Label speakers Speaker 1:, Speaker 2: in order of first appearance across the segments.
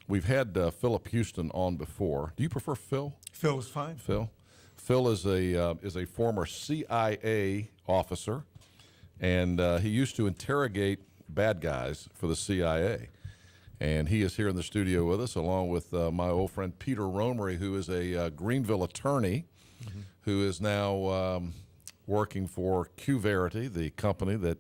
Speaker 1: We've had Philip Houston on before. Do you prefer Phil?
Speaker 2: Phil is fine.
Speaker 1: Phil? Phil is a former CIA officer, and he used to interrogate bad guys for the CIA. And he is here in the studio with us, along with my old friend Peter Romery, who is a Greenville attorney, who is now working for QVerity, the company that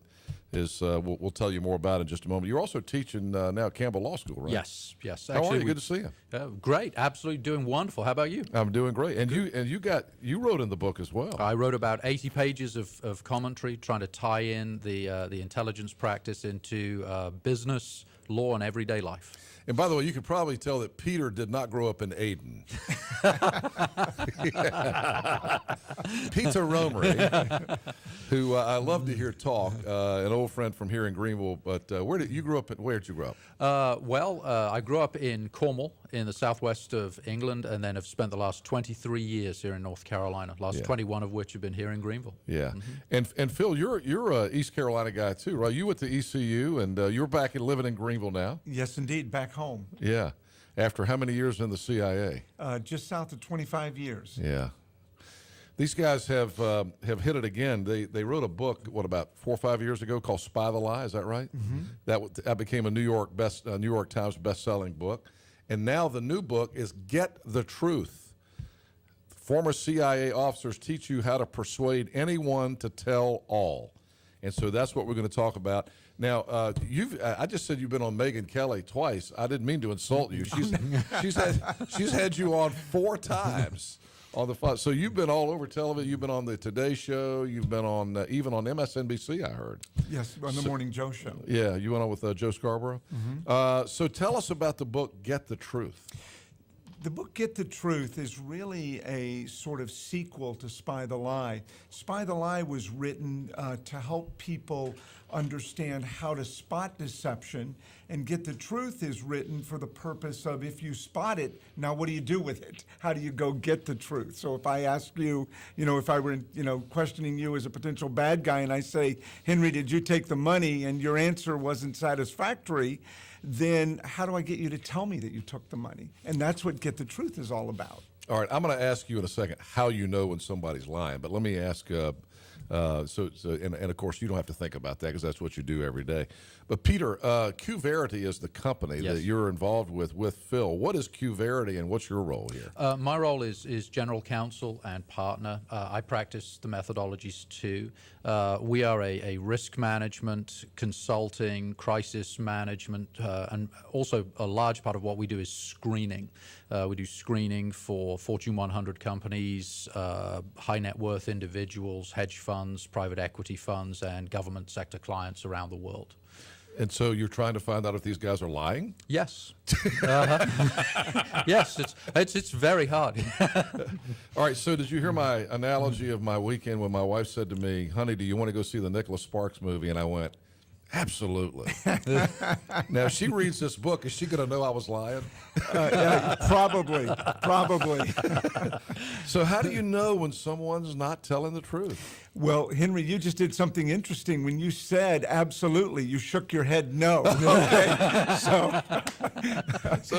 Speaker 1: is, we'll tell you more about in just a moment. You're also teaching now at Campbell Law School, right?
Speaker 3: Yes, yes.
Speaker 1: How are you? Good to see you.
Speaker 3: Great, absolutely doing wonderful. How about you?
Speaker 1: I'm doing great. And you wrote in the book as well.
Speaker 3: I wrote about 80 pages of commentary trying to tie in the intelligence practice into business, law, and everyday life.
Speaker 1: And by the way, you could probably tell that Peter did not grow up in Aden. Peter Romery, who I love to hear talk, an old friend from here in Greenville. But where did you grow up? Where did you grow up?
Speaker 3: I grew up in Cornwall, in the southwest of England, and then have spent the last 23 years here in North Carolina. Last 21 of which have been here in Greenville. Yeah,
Speaker 1: and Phil, you're a East Carolina guy too, right? You went to ECU, and you're back and living in Greenville now.
Speaker 2: Yes, indeed, back home.
Speaker 1: Yeah, after how many years in the CIA?
Speaker 2: Just south of 25 years.
Speaker 1: Yeah. These guys have hit it again. They wrote a book, about 4 or 5 years ago, called Spy the Lie. Is that right? Mm-hmm. That became a New York Times best-selling book, and now the new book is Get the Truth. Former CIA officers teach you how to persuade anyone to tell all, and so that's what we're going to talk about. Now, I just said you've been on Megyn Kelly twice. I didn't mean to insult you. She's had you on 4 times. On the fun. So you've been all over television. You've been on the Today Show. You've been on even on MSNBC, I heard.
Speaker 2: Yes, on the Morning Joe show.
Speaker 1: Yeah, you went on with Joe Scarborough. Mm-hmm. So tell us about the book, Get the Truth.
Speaker 2: The book Get the Truth is really a sort of sequel to Spy the Lie. Spy the Lie was written to help people understand how to spot deception, and Get the Truth is written for the purpose of, if you spot it, now what do you do with it? How do you go get the truth? So if I ask you, if I were, questioning you as a potential bad guy, and I say, Henry, did you take the money, and your answer wasn't satisfactory, then how do I get you to tell me that you took the money? And that's what Get the Truth is all about.
Speaker 1: All right, I'm going to ask you in a second how you know when somebody's lying, but let me ask, and of course you don't have to think about that because that's what you do every day. But Peter, QVerity is the company that you're involved with Phil. What is QVerity and what's your role here?
Speaker 3: My role is general counsel and partner. I practice the methodologies too. We are a risk management, consulting, crisis management, and also a large part of what we do is screening. We do screening for Fortune 100 companies, high net worth individuals, hedge funds, private equity funds, and government sector clients around the world.
Speaker 1: And so you're trying to find out if these guys are lying?
Speaker 3: Yes. Yes, it's very hard.
Speaker 1: All right, so did you hear my analogy of my weekend when my wife said to me, honey, do you want to go see the Nicholas Sparks movie? And I went, absolutely. Now, if she reads this book, is she going to know I was lying?
Speaker 2: Yeah, probably.
Speaker 1: So how do you know when someone's not telling the truth?
Speaker 2: Well, Henry, you just did something interesting. When you said absolutely, you shook your head no. Okay? So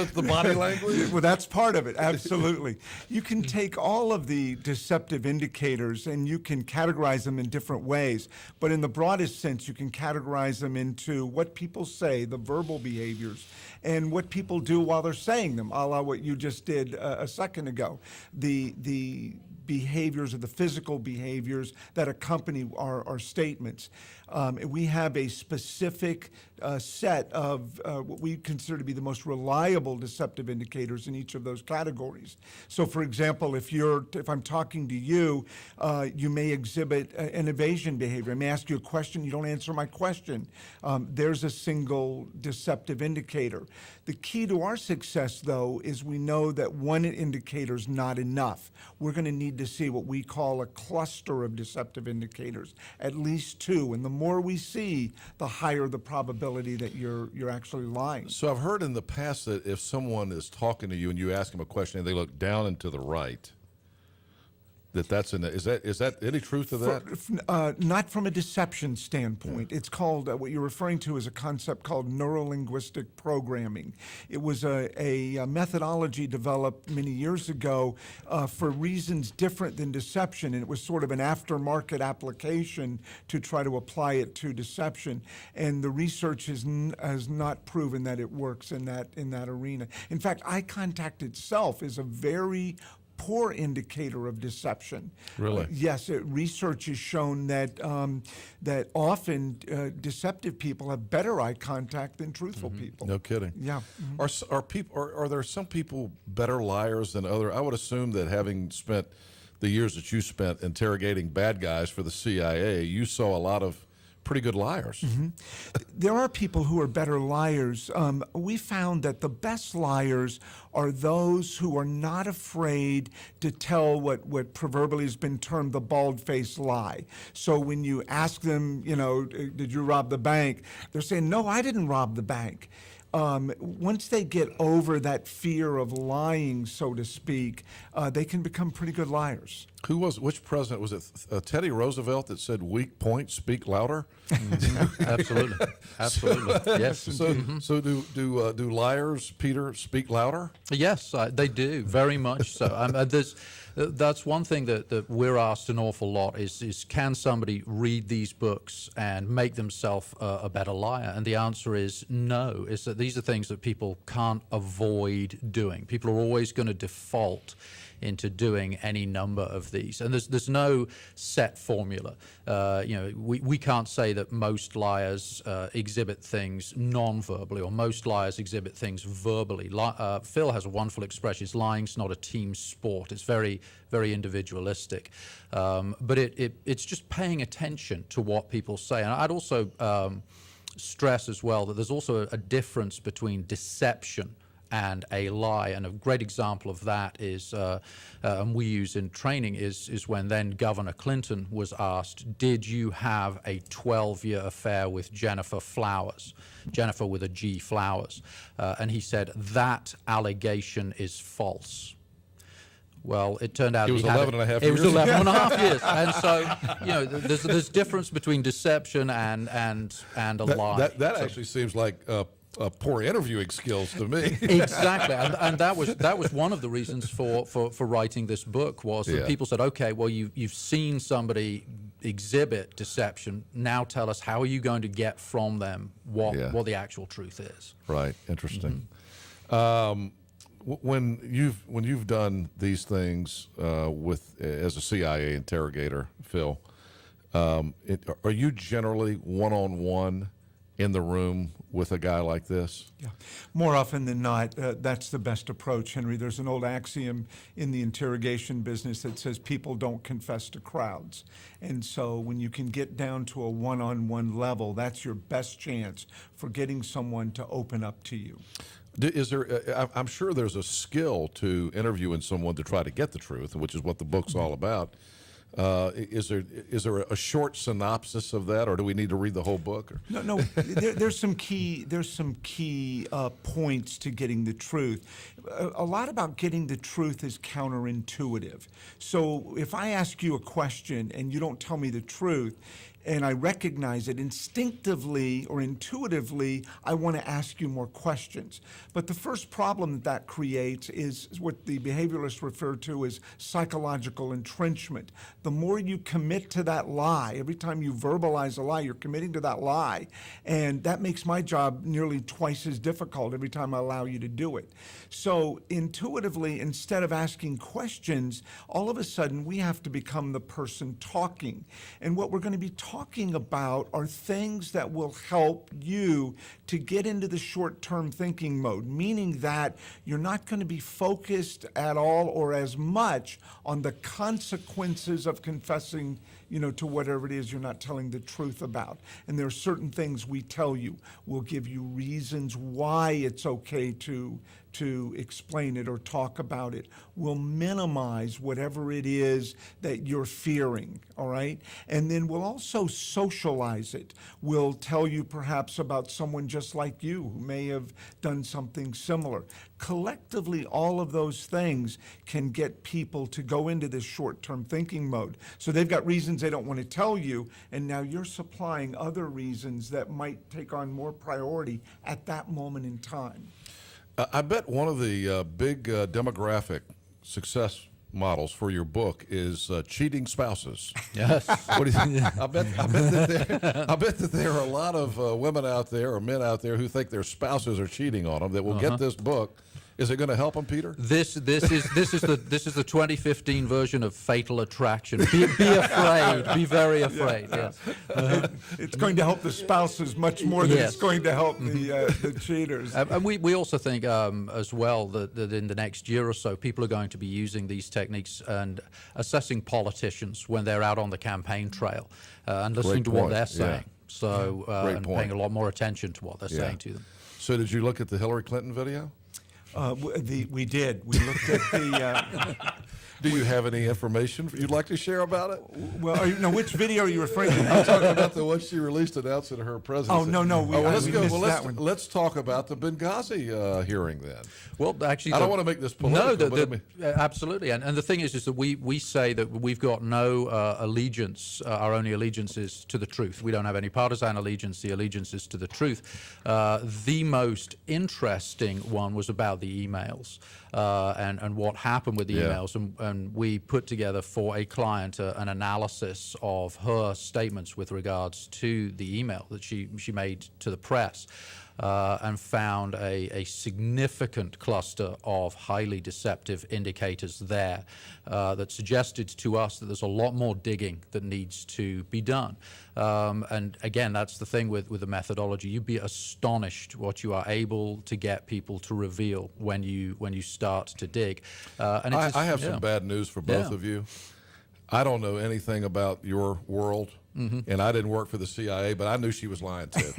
Speaker 1: it's the body language?
Speaker 2: Well, that's part of it, absolutely. You can take all of the deceptive indicators and you can categorize them in different ways. But in the broadest sense, you can categorize them into what people say, the verbal behaviors, and what people do while they're saying them, a la what you just did a second ago. The behaviors or the physical behaviors that accompany our statements. We have a specific set of what we consider to be the most reliable deceptive indicators in each of those categories. So, for example, if I'm talking to you, you may exhibit an evasion behavior. I may ask you a question, you don't answer my question. There's a single deceptive indicator. The key to our success, though, is we know that one indicator is not enough. We're going to need to see what we call a cluster of deceptive indicators, at least 2. And the more we see, the higher the probability that you're actually lying.
Speaker 1: So I've heard in the past that if someone is talking to you and you ask them a question and they look down and to the right, That's in it. Is that any truth to that?
Speaker 2: Not from a deception standpoint. It's called, what you're referring to is a concept called neurolinguistic programming. It was a methodology developed many years ago for reasons different than deception, and it was sort of an aftermarket application to try to apply it to deception. And the research has not proven that it works in that arena. In fact, eye contact itself is a very poor indicator of deception.
Speaker 1: Really?
Speaker 2: Yes, research has shown that that often deceptive people have better eye contact than truthful people.
Speaker 1: No kidding.
Speaker 2: Yeah.
Speaker 1: Are there some people better liars than other? I would assume that having spent the years that you spent interrogating bad guys for the CIA, you saw a lot of pretty good liars.
Speaker 2: There are people who are better liars. We found that the best liars are those who are not afraid to tell what proverbially has been termed the bald-faced lie. So when you ask them, did you rob the bank? They're saying, no, I didn't rob the bank. Once they get over that fear of lying, so to speak, they can become pretty good liars.
Speaker 1: Which president was it? Teddy Roosevelt that said, "Weak points speak louder."
Speaker 3: Absolutely, absolutely. Yes.
Speaker 1: So do liars, Peter, speak louder?
Speaker 3: Yes, they do, very much so. That's one thing that we're asked an awful lot is can somebody read these books and make themselves a better liar? And the answer is no. It's that these are things that people can't avoid doing. People are always going to default into doing any number of these, and there's no set formula. We can't say that most liars exhibit things non-verbally, or most liars exhibit things verbally. Phil has a wonderful expression: "Is lying's not a team sport." It's very, very individualistic, but it's just paying attention to what people say. And I'd also stress as well that there's also a difference between deception and a lie. And a great example of that is, and we use in training, is when then Governor Clinton was asked, did you have a 12-year affair with Jennifer Flowers? Jennifer with a G, Flowers. And he said, that allegation is false. Well, it turned out
Speaker 1: it was 11 and a half years.
Speaker 3: It was 11 and a half years. And so, there's difference between deception and a lie.
Speaker 1: That actually seems like poor interviewing skills to me.
Speaker 3: Exactly, and that was one of the reasons for writing this book, was that people said, okay, well, you've seen somebody exhibit deception. Now tell us, how are you going to get from them what the actual truth is? Right.
Speaker 1: Interesting. When you've done these things as a CIA interrogator, Phil, are you generally one-on-one in the room with a guy like this?
Speaker 2: Yeah, more often than not, that's the best approach, Henry. There's an old axiom in the interrogation business that says people don't confess to crowds. And so when you can get down to a one-on-one level, that's your best chance for getting someone to open up to you.
Speaker 1: Is there? I'm sure there's a skill to interviewing someone to try to get the truth, which is what the book's all about. Is there a short synopsis of that, or do we need to read the whole book? Or?
Speaker 2: No. There's some key points to getting the truth. A lot about getting the truth is counterintuitive. So if I ask you a question and you don't tell me the truth, and I recognize it instinctively or intuitively, I want to ask you more questions. But the first problem that creates is what the behavioralists refer to as psychological entrenchment. The more you commit to that lie, every time you verbalize a lie, you're committing to that lie. And that makes my job nearly twice as difficult every time I allow you to do it. So intuitively, instead of asking questions, all of a sudden we have to become the person talking. And what we're going to be talking about are things that will help you to get into the short-term thinking mode, meaning that you're not going to be focused at all or as much on the consequences of confessing to whatever it is you're not telling the truth about. And there are certain things we tell you. We'll give you reasons why it's okay to explain it or talk about it. We'll minimize whatever it is that you're fearing, all right? And then we'll also socialize it. We'll tell you perhaps about someone just like you who may have done something similar. Collectively, all of those things can get people to go into this short-term thinking mode. So they've got reasons they don't want to tell you, and now you're supplying other reasons that might take on more priority at that moment in time.
Speaker 1: I bet one of the big demographic success models for your book is cheating spouses.
Speaker 3: Yes.
Speaker 1: What do you think? I bet that there are a lot of women out there or men out there who think their spouses are cheating on them that will get this book. Is it going to help them, Peter?
Speaker 3: This is the 2015 version of Fatal Attraction. Be afraid. Be very afraid. Yes.
Speaker 2: It's going to help the spouses much more than it's going to help the cheaters.
Speaker 3: And we also think as well that in the next year or so, people are going to be using these techniques and assessing politicians when they're out on the campaign trail and listening to what they're saying. So and paying a lot more attention to what they're saying to them.
Speaker 1: So did you look at the Hillary Clinton video?
Speaker 2: We did. We looked at the.
Speaker 1: Do you have any information you'd like to share about it?
Speaker 2: Well, which video are you referring to?
Speaker 1: I'm talking about the one she released announcing her presidency.
Speaker 2: Oh, no.
Speaker 1: Let's talk about the Benghazi hearing then.
Speaker 3: Well, actually,
Speaker 1: I don't want to make this political.
Speaker 3: No, absolutely. And the thing is that we say that we've got no allegiance. Our only allegiance is to the truth. We don't have any partisan allegiance. The allegiance is to the truth. The most interesting one was about the emails and what happened with the emails. And we put together for a client an analysis of her statements with regards to the email that she made to the press. And found a significant cluster of highly deceptive indicators there that suggested to us that there's a lot more digging that needs to be done. And again, that's the thing with the methodology. You'd be astonished what you are able to get people to reveal when you start to dig. And
Speaker 1: I have some bad news for both of you. I don't know anything about your world. And I didn't work for the CIA, but I knew she was lying too.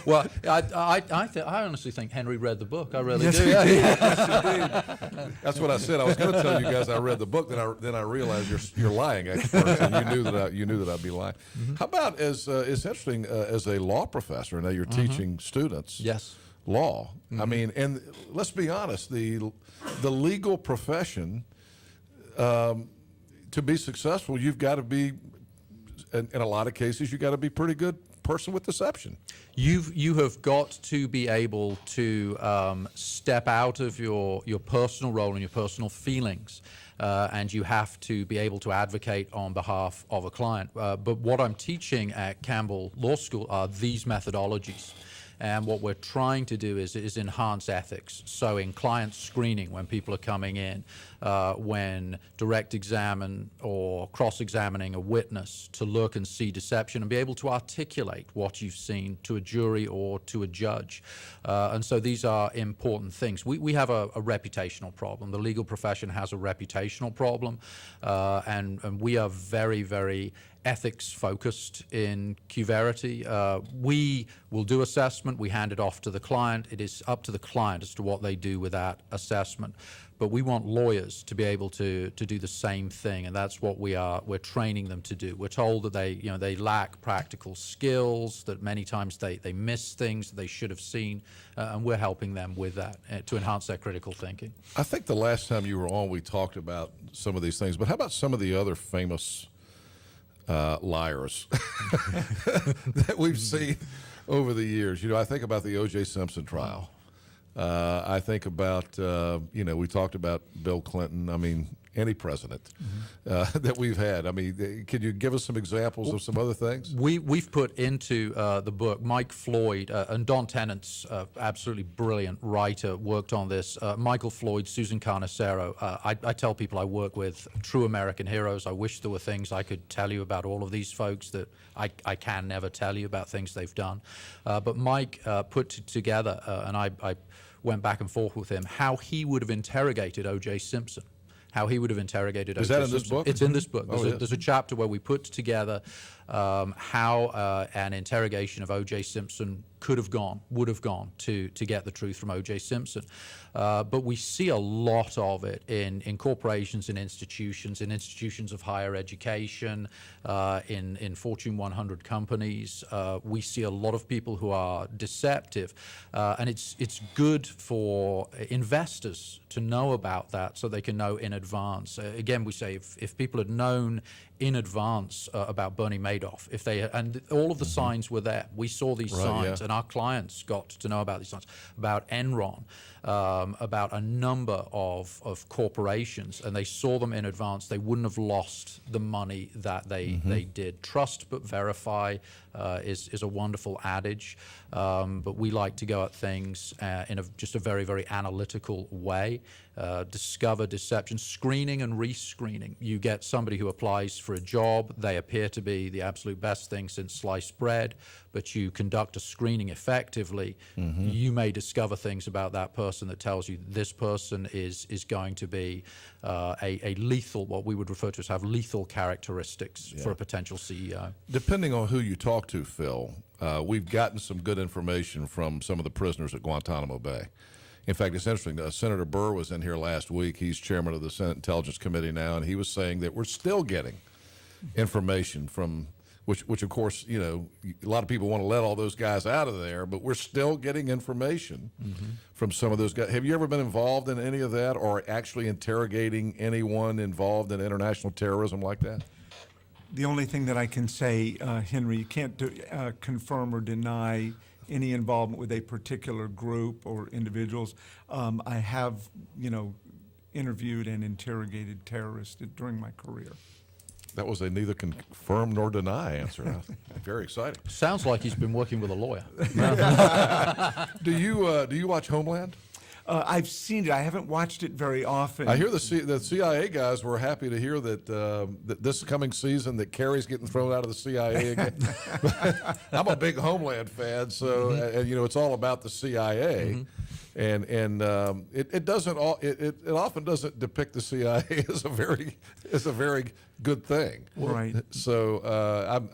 Speaker 3: Well, I honestly think Henry read the book. I really do.
Speaker 1: That's what I said. I was going to tell you guys I read the book. Then I realized you're lying experts, and you knew that I'd be lying. How about it's interesting as a law professor. Now you're teaching students.
Speaker 3: Yes.
Speaker 1: Law. I mean, and let's be honest. The legal profession. To be successful, you've got to be, in a lot of cases, you've got to be a pretty good person with deception.
Speaker 3: You have got to be able to step out of your personal role and your personal feelings, and you have to be able to advocate on behalf of a client. But what I'm teaching at Campbell Law School are these methodologies. And what we're trying to do is enhance ethics. So in client screening, when people are coming in, when direct examine or cross-examining a witness to look and see deception and be able to articulate what you've seen to a jury or to a judge. And so these are important things. We have a reputational problem. The legal profession has a reputational problem, and we are very, very ethics focused in Qverity. We will do assessment, we hand it off to the client. It is up to the client as to what they do with that assessment. But we want lawyers to be able to do the same thing, and that's what we're training them to do. We're told that they lack practical skills, that many times they miss things that they should have seen, and we're helping them with that to enhance their critical thinking.
Speaker 1: I think the last time you were on, we talked about some of these things, but how about some of the other famous liars that we've seen over the years? I think about the O.J. Simpson trial. I think about, we talked about Bill Clinton. I mean, any president that we've had. I mean, can you give us some examples of some other things?
Speaker 3: We've put into the book, Mike Floyd, and Don Tennant's absolutely brilliant writer worked on this. Michael Floyd, Susan Carnicero. I tell people I work with true American heroes. I wish there were things I could tell you about all of these folks that I can never tell you about things they've done. But Mike put together, and I went back and forth with him, how he would have interrogated O.J. Simpson, how he would have interrogated.
Speaker 1: Is
Speaker 3: O.J.
Speaker 1: that in this
Speaker 3: Simpson.
Speaker 1: book?
Speaker 3: It's in this book.
Speaker 1: Oh,
Speaker 3: There's,
Speaker 1: yes.
Speaker 3: there's a chapter where we put together how an interrogation of O.J. Simpson could have gone, would have gone to get the truth from O.J. Simpson. But we see a lot of it in corporations and institutions of higher education, in Fortune 100 companies. We see a lot of people who are deceptive, and it's good for investors to know about that so they can know in advance. Again, we say if people had known in advance about Bernie Madoff, if they and all of the signs were there, we saw these
Speaker 1: Right,
Speaker 3: signs,
Speaker 1: yeah.
Speaker 3: and our clients got to know about these signs, about Enron, about a number of corporations, and they saw them in advance. They wouldn't have lost the money that they did. Trust but verify is a wonderful adage, but we like to go at things in just a very, very analytical way. Discover deception, screening and rescreening. You get somebody who applies for a job, they appear to be the absolute best thing since sliced bread, but you conduct a screening effectively, you may discover things about that person that tells you this person is going to be a lethal, what we would refer to as have lethal characteristics for a potential CEO.
Speaker 1: Depending on who you talk to, Phil, we've gotten some good information from some of the prisoners at Guantanamo Bay. In fact, it's interesting. Senator Burr was in here last week. He's chairman of the Senate Intelligence Committee now, and he was saying that we're still getting information from, which of course, you know, a lot of people want to let all those guys out of there, but we're still getting information from some of those guys. Have you ever been involved in any of that, or actually interrogating anyone involved in international terrorism like that?
Speaker 2: The only thing that I can say, Henry, you can't confirm or deny any involvement with a particular group or individuals. I have, interviewed and interrogated terrorists during my career.
Speaker 1: That was a neither confirm nor deny answer. Very exciting.
Speaker 3: Sounds like he's been working with a lawyer.
Speaker 1: Do you watch Homeland?
Speaker 2: I've seen it. I haven't watched it very often.
Speaker 1: I hear the CIA guys were happy to hear that, that this coming season that Kerry's getting thrown out of the CIA again. I'm a big Homeland fan, so and, it's all about the CIA, and it doesn't all it often doesn't depict the CIA as a very good thing.
Speaker 2: Right.
Speaker 1: So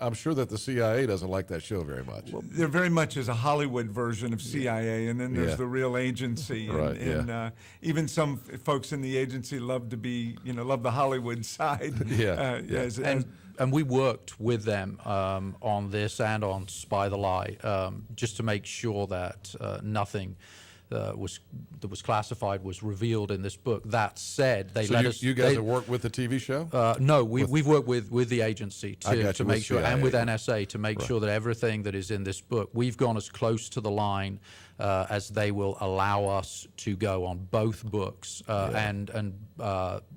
Speaker 1: I'm sure that the CIA doesn't like that show very much.
Speaker 2: Well, they're very much as a Hollywood version of CIA, and then there's
Speaker 1: Yeah.
Speaker 2: the real agency.
Speaker 1: Right,
Speaker 2: And even some folks in the agency love to be, love the Hollywood side.
Speaker 1: Yeah, yeah.
Speaker 3: And we worked with them on this and on Spy the Lie, just to make sure that nothing that was classified was revealed in this book. That said, they
Speaker 1: So
Speaker 3: let us.
Speaker 1: you guys have worked with the TV show?
Speaker 3: No, we've worked with the agency
Speaker 1: I got
Speaker 3: to
Speaker 1: you,
Speaker 3: make
Speaker 1: with
Speaker 3: sure,
Speaker 1: CIA.
Speaker 3: and with NSA to make sure that everything that is in this book, we've gone as close to the line as they will allow us to go on both books. And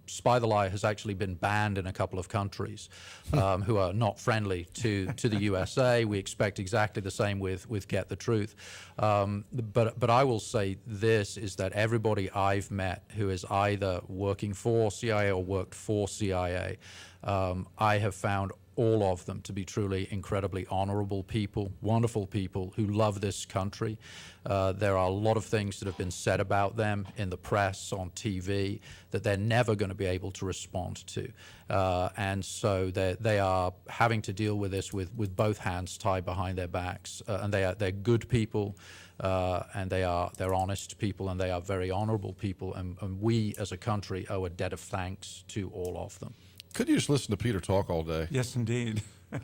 Speaker 3: Spy the Lie has actually been banned in a couple of countries who are not friendly to the USA. We expect exactly the same with Get the Truth. But I will say this is that everybody I've met who is either working for CIA or worked for CIA, I have found all of them to be truly incredibly honorable people, wonderful people who love this country. There are a lot of things that have been said about them in the press, on TV, that they're never going to be able to respond to. And so they are having to deal with this with both hands tied behind their backs. And they're good people, and they're honest people, and they are very honorable people. And we as a country owe a debt of thanks to all of them.
Speaker 1: Could you just listen to Peter talk all day?
Speaker 2: Yes, indeed.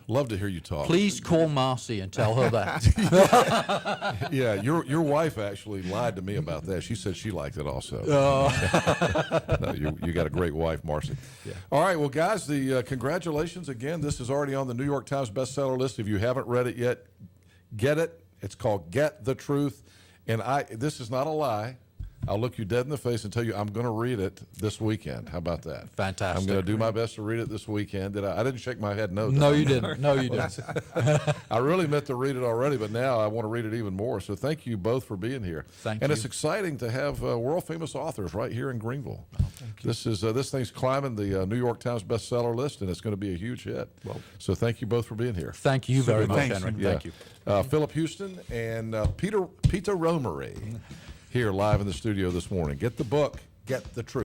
Speaker 1: Love to hear you talk.
Speaker 3: Please call Marcy and tell her that.
Speaker 1: Yeah, your wife actually lied to me about that. She said she liked it also. No, you got a great wife, Marcy. Yeah. All right, well, guys, congratulations again. This is already on the New York Times bestseller list. If you haven't read it yet, get it. It's called Get the Truth. And this is not a lie. I'll look you dead in the face and tell you I'm going to read it this weekend. How about that?
Speaker 3: Fantastic.
Speaker 1: I'm going to do my best to read it this weekend. I didn't shake my head no.
Speaker 3: No, you didn't. No, you didn't.
Speaker 1: I really meant to read it already, but now I want to read it even more. So thank you both for being here.
Speaker 3: Thank
Speaker 1: and
Speaker 3: you.
Speaker 1: It's exciting to have world-famous authors right here in Greenville.
Speaker 3: Thank you.
Speaker 1: This thing's climbing the New York Times bestseller list, and it's going to be a huge hit. So thank you both for being here.
Speaker 3: Thank you very much,
Speaker 2: Thanks.
Speaker 3: Henry.
Speaker 1: Yeah.
Speaker 3: Thank you.
Speaker 1: Philip Houston and Peter Romery here live in the studio this morning. Get the book, Get the Truth.